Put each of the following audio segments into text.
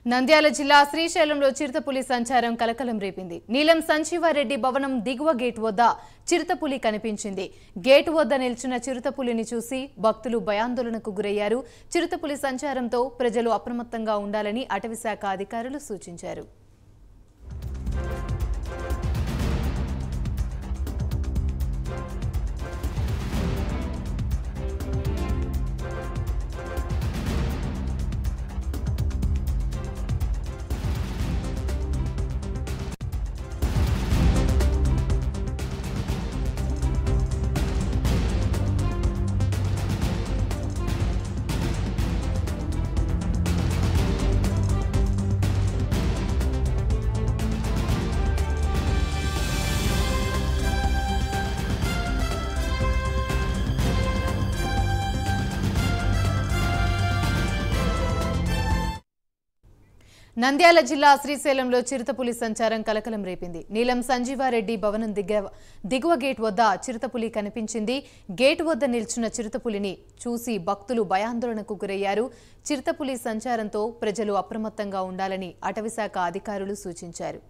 నంద్యాల జిల్లా శ్రీశైలంలో చిరుతపులి సంచారం కలకలం రేపింది. నీలం సంజీవారెడ్డి భవనం దిగువ గేట్ వద్ద చిరుతపులి కనిపించింది. గేట్ వద్ద నిల్చున్న చిరుతపులిని చూసి భక్తులు భయాందోళనకు గురయ్యారు. చిరుతపులి సంచారంతో ప్రజలు అప్రమత్తంగా ఉండాలని అటవీశాఖ అధికారులు సూచించారు. నంద్యాల జిల్లా శ్రీశైలంలో చిరుతపులి సంచారం కలకలం రేపింది. నీలం సంజీవారెడ్డి భవనం దిగువ గేట్ వద్ద చిరుతపులి కనిపించింది. గేట్ వద్ద నిల్చున్న చిరుతపులిని చూసి భక్తులు భయాందోళనకు గురయ్యారు. చిరుతపులి సంచారంతో ప్రజలు అప్రమత్తంగా ఉండాలని అటవీశాఖ అధికారులు సూచించారు.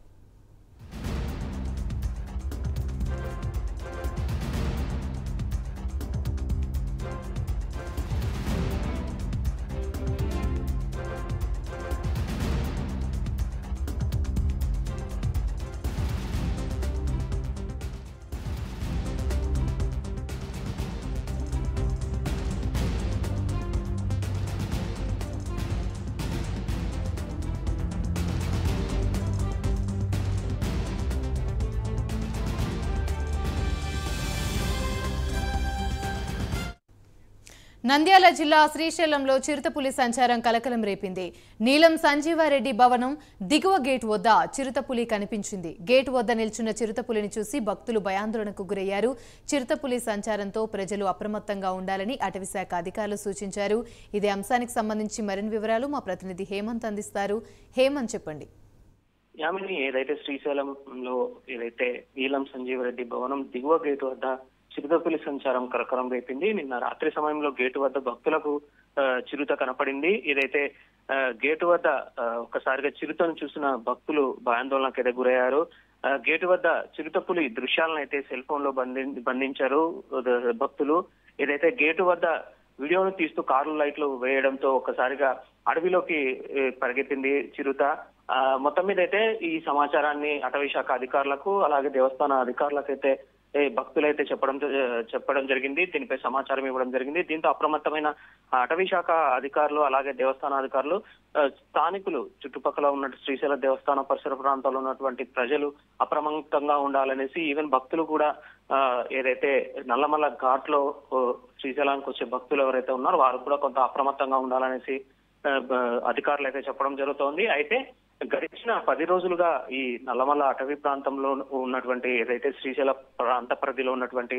నంద్యాల జిల్లా శ్రీశైలంలో చిరుతపులి సంచారం కలకలం రేపింది. నీలం సంజీవారెడ్డి భవనం దిగువ గేట్ వద్ద చిరుతపులి కనిపించింది. గేట్ వద్ద నిల్చున్న చిరుతపులిని చూసి భక్తులు భయాందోళనకు గురయ్యారు. చిరుతపులి సంచారంతో ప్రజలు అప్రమత్తంగా ఉండాలని అటవీశాఖ అధికారులు సూచించారు. ఇదే అంశానికి సంబంధించి మరిన్ని వివరాలు మా ప్రతినిధి హేమంత్ అందిస్తారు. హేమంత్, చెప్పండి. యామిని, ఏదైతే శ్రీశైలంలో ఏదైతే నీలం సంజీవరెడ్డి భవనం దిగువ గేటు వద్ద చిరుతపులి సంచారం కలకలం రేపింది. నిన్న రాత్రి సమయంలో గేటు వద్ద భక్తులకు చిరుత కనపడింది. ఏదైతే గేటు వద్ద ఒక్కసారిగా చిరుతను చూసిన భక్తులు భయాందోళనకైతే గురయ్యారు. గేటు వద్ద చిరుతపులి దృశ్యాలను అయితే సెల్ ఫోన్ లో బంధించారు భక్తులు. ఏదైతే గేటు వద్ద వీడియోను తీస్తూ కార్లు లైట్లు వేయడంతో ఒక్కసారిగా అడవిలోకి పరిగెత్తింది చిరుత. మొత్తం మీద అయితే ఈ సమాచారాన్ని అటవీశాఖ అధికారులకు అలాగే దేవస్థాన అధికారులకైతే భక్తులైతే చెప్పడం జరిగింది. దీనిపై సమాచారం ఇవ్వడం జరిగింది. దీంతో అప్రమత్తమైన అటవీశాఖ అధికారులు అలాగే దేవస్థాన అధికారులు స్థానికులు చుట్టుపక్కల ఉన్న శ్రీశైల దేవస్థాన పరిసర ప్రాంతాల్లో ఉన్నటువంటి ప్రజలు అప్రమత్తంగా ఉండాలనేసి ఈవెన్ భక్తులు కూడా ఏదైతే నల్లమల్ల ఘాట్ లో శ్రీశైలానికి వచ్చే భక్తులు ఎవరైతే ఉన్నారో వారు కూడా కొంత అప్రమత్తంగా ఉండాలనేసి అధికారులు అయితే చెప్పడం జరుగుతోంది. అయితే గడిచిన 10 రోజులుగా ఈ నల్లమల్ల అటవీ ప్రాంతంలో ఉన్నటువంటి ఏదైతే శ్రీశైల ప్రాంత పరిధిలో ఉన్నటువంటి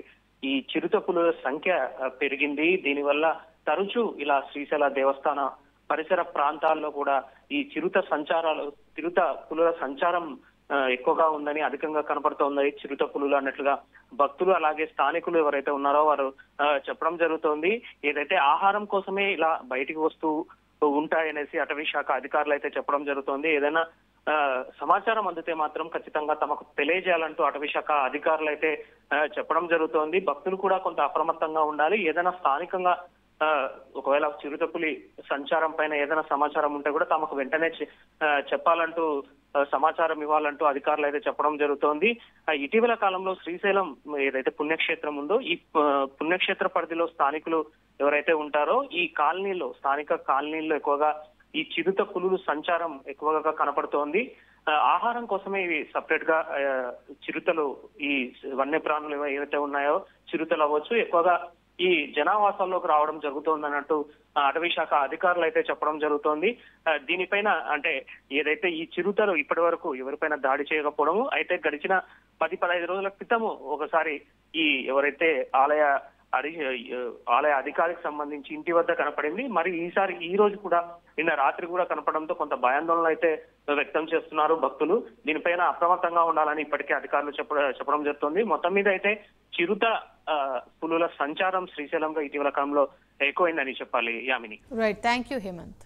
ఈ చిరుతపులుల సంఖ్య పెరిగింది. దీనివల్ల తరచూ ఇలా శ్రీశైల దేవస్థాన పరిసర ప్రాంతాల్లో కూడా ఈ చిరుత పులుల సంచారం ఎక్కువగా ఉందని, అధికంగా కనపడుతోంది చిరుత పులులు అన్నట్లుగా భక్తులు అలాగే స్థానికులు ఎవరైతే ఉన్నారో వారు చెప్పడం జరుగుతోంది. ఏదైతే ఆహారం కోసమే ఇలా బయటికి వస్తూ ఉంటాయనేసి అటవీశాఖ అధికారులు అయితే చెప్పడం జరుగుతోంది. ఏదైనా సమాచారం అందితే మాత్రం ఖచ్చితంగా తమకు తెలియజేయాలంటూ అటవీశాఖ అధికారులు అయితే చెప్పడం జరుగుతోంది. భక్తులు కూడా కొంత అప్రమత్తంగా ఉండాలి. ఏదైనా స్థానికంగా ఒకవేళ చిరుతపులి సంచారం పైన ఏదైనా సమాచారం ఉంటే కూడా తమకు వెంటనే చెప్పాలంటూ సమాచారం ఇవ్వాలంటూ అధికారులు అయితే చెప్పడం జరుగుతోంది. ఇటీవల కాలంలో శ్రీశైలం ఏదైతే పుణ్యక్షేత్రం ఉందో ఈ పుణ్యక్షేత్ర పరిధిలో స్థానికులు ఎవరైతే ఉంటారో ఈ స్థానిక కాలనీల్లో ఎక్కువగా ఈ చిరుత పులులు సంచారం ఎక్కువగా కనపడుతోంది. ఆహారం కోసమే ఇవి సపరేట్ గా చిరుతలు ఈ వన్యప్రాణులు ఏవైతే ఉన్నాయో చిరుతలు అవ్వచ్చు ఎక్కువగా ఈ జనావాసాల్లోకి రావడం జరుగుతోంది అన్నట్టు అటవీశాఖ అధికారులు అయితే చెప్పడం జరుగుతోంది. దీనిపైన అంటే ఏదైతే ఈ చిరుతలు ఇప్పటి వరకు ఎవరిపైన దాడి చేయకపోవడము, అయితే గడిచిన 10-15 రోజుల క్రితము ఒకసారి ఈ ఎవరైతే ఆలయ అధికారికి సంబంధించి ఇంటి వద్ద కనపడింది. మరి ఈ రోజు కూడా నిన్న రాత్రి కూడా కనపడంతో కొంత భయాందోళన అయితే వ్యక్తం చేస్తున్నారు భక్తులు. దీనిపైన అప్రమత్తంగా ఉండాలని ఇప్పటికే అధికారులు చెప్పడం జరుగుతుంది. మొత్తం మీద అయితే చిరుత పులుల సంచారం శ్రీశైలంలో ఇటీవల కాలంలో ఎక్కువైందని చెప్పాలి. Yamini. Right, thank you Hemant.